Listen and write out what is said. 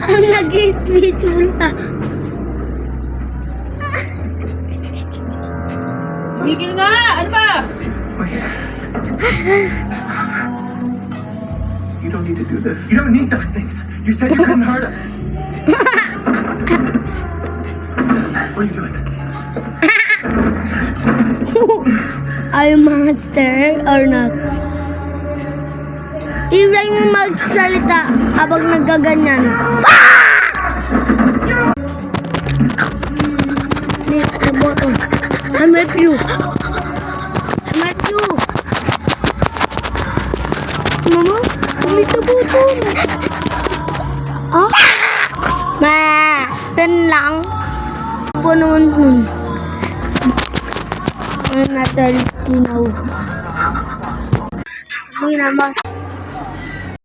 Ang nag-speech muna. Tumigil nga! Ano ba? You don't need to do this. You don't need those things. You said you couldn't hurt us. What are you doing? Are you monster or not? Iwalay mo magsalita habang naggaganyan. I'm with you. I'm with you. Mama, kumita buto. Ah? Ma, tan lang. Po naman nun. Ang natal pinaw. Hindi na mas